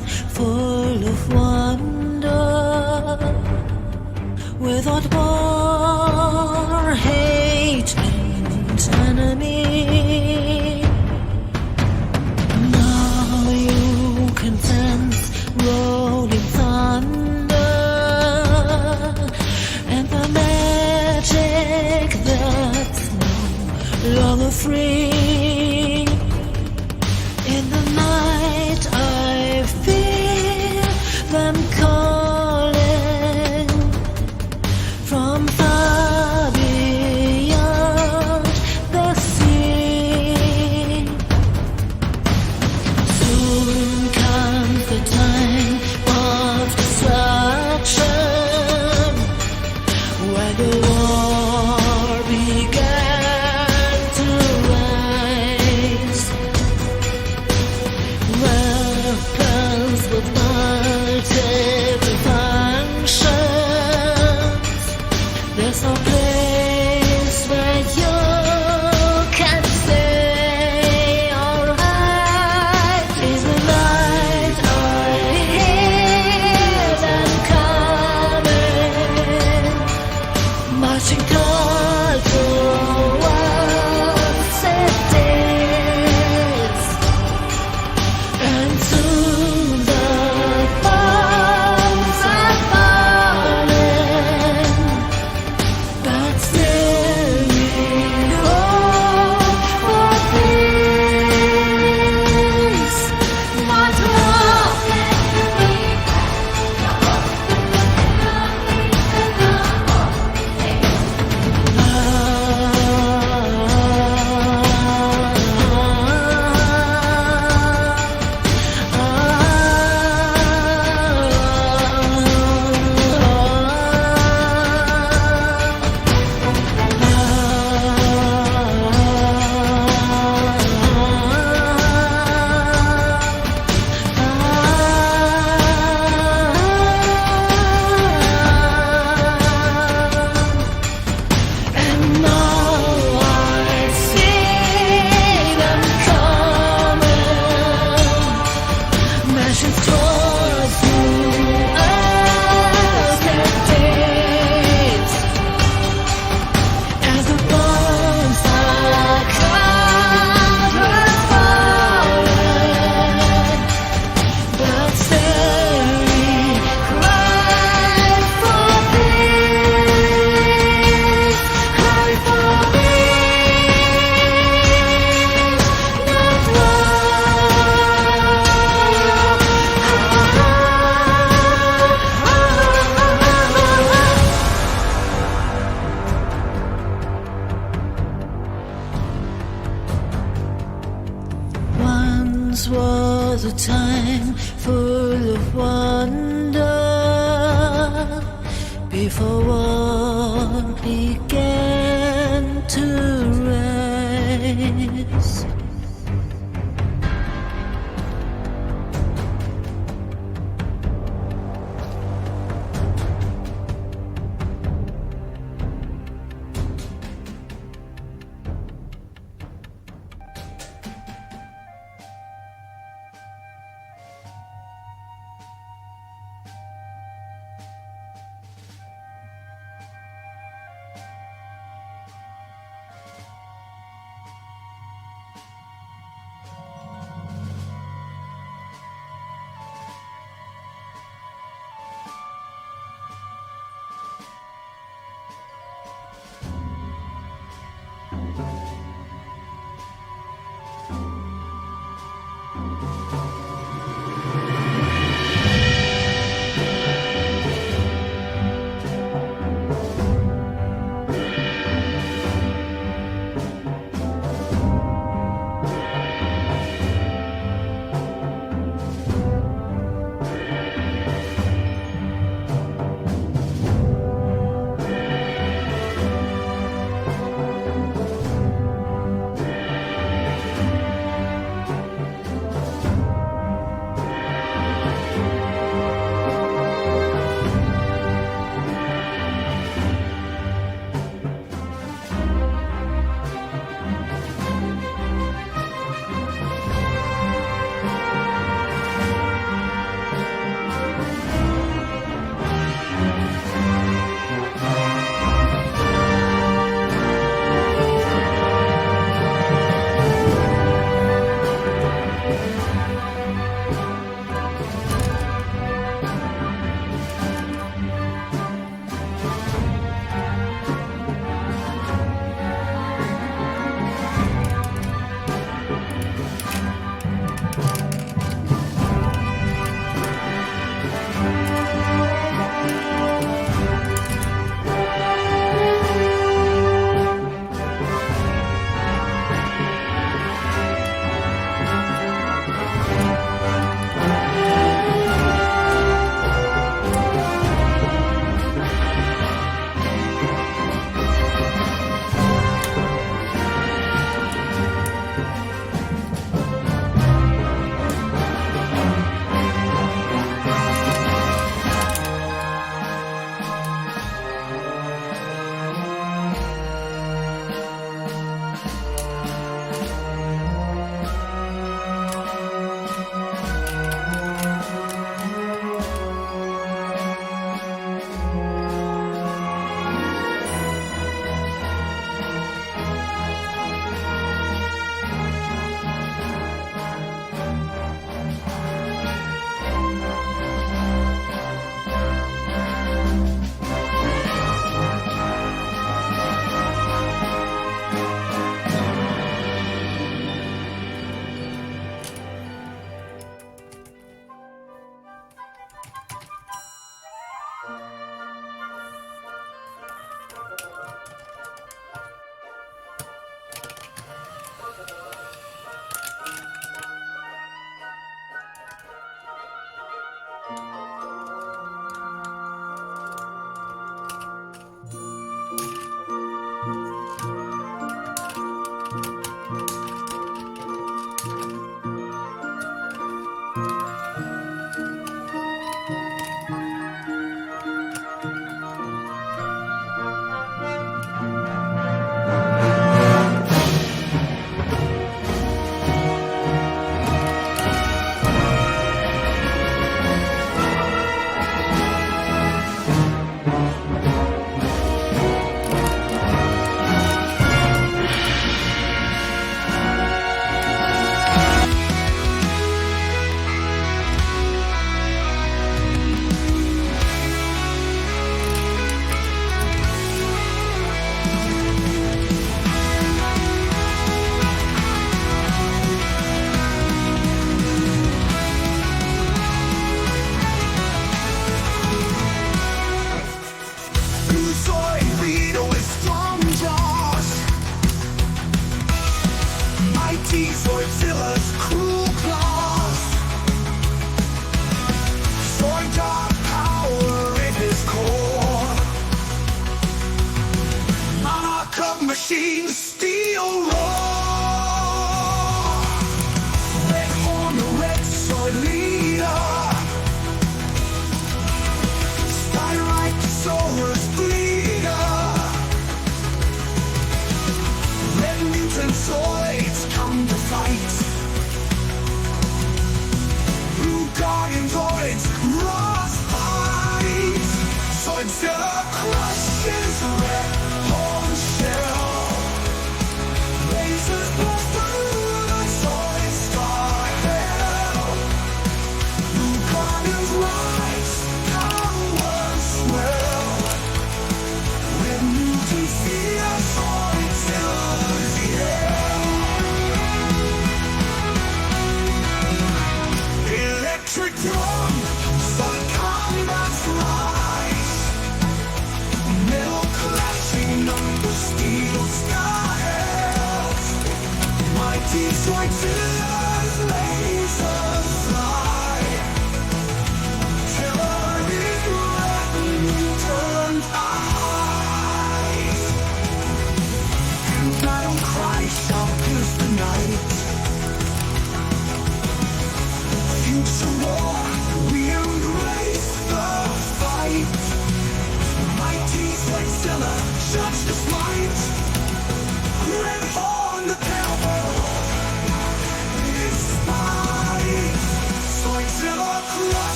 time full of wonder, without war, hate, and enemy. Now you can sense rolling thunder and the magic that's no longer free. In the night I feel them calling from far beyond the sea. Soon comes the time of destruction, when the war began to rise. Weapons with multiple functions. There's no place where you can say alright. In the night I hear them coming, marching towards the world cities. And soon the bombs are falling, but still we hope for peace. Not love. And now I see them coming, marching towards you as they did. As the bombs are covered falling, but still we cry for peace, cry for peace, not war. Once was a time full of wonder, before war began to rise.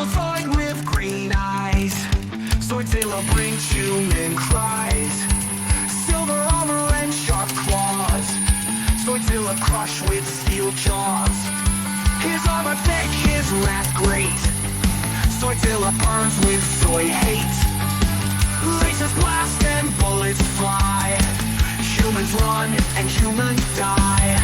Evil Zoid with green eyes. Zoidzilla brings human cries. Silver armor and sharp claws. Zoidzilla crush with steel jaws. His armor thick, his wrath great. Zoidzilla burns with Zoid hate. Lasers blast and bullets fly. Humans run and humans die.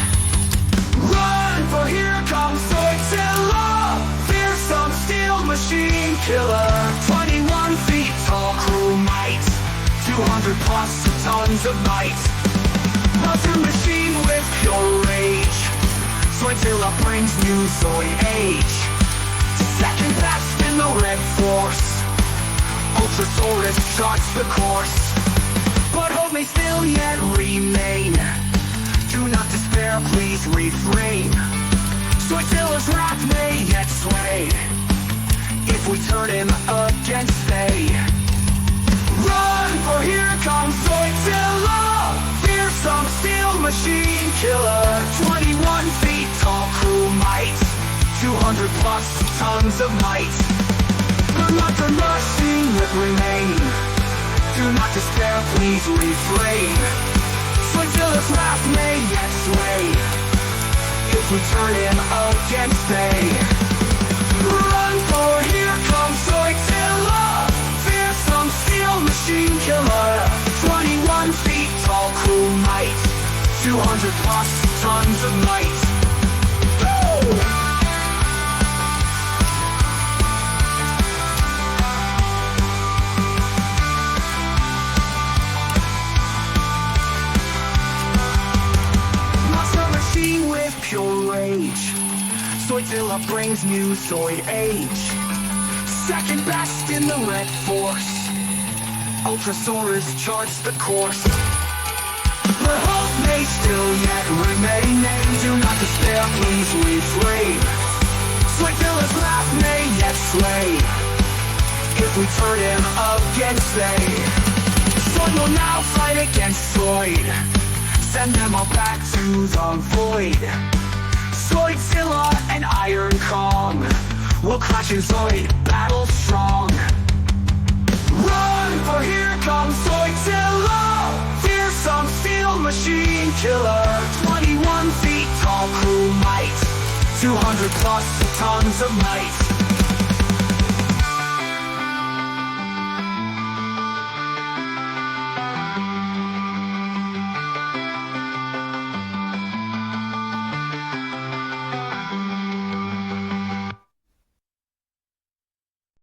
Run, for here comes Zoidzilla, fearsome steel machine killer. 21 feet tall crew might, 200 plus tons of might. Monster machine with pure rage. Zoidzilla brings new Zoid age. Second best in the Red Force. Ultrasaurus charts the course. But hope may still yet remain. Do not despair, please refrain. Zoidzilla's wrath may yet sway if we turn him against they. Run, for here comes Zoidzilla, fearsome steel machine killer. 21 feet tall crew might, 200 plus tons of might. But not the machine that remain. Do not despair, please refrain. Zoidzilla's wrath may yet sway if we turn him against they. Run, for here comes Zoidzilla, fearsome steel machine killer. 21 feet tall crew might, 200 plus tons of might. Pure rage. Zoidzilla brings new Zoid age. Second best in the Red Force. Ultrasaurus charts the course. But hope may still yet remain. Do not despair, please refrain. Zoidzilla's wrath may yet slay if we turn him against they. Zoid will now fight against Zoid. Send them all back to the void. Zoidzilla and Iron Kong will clash in Zoid battle strong. Run, for here comes Zoidzilla, fearsome steel machine killer. 21 feet tall crew might, 200 plus tons of might.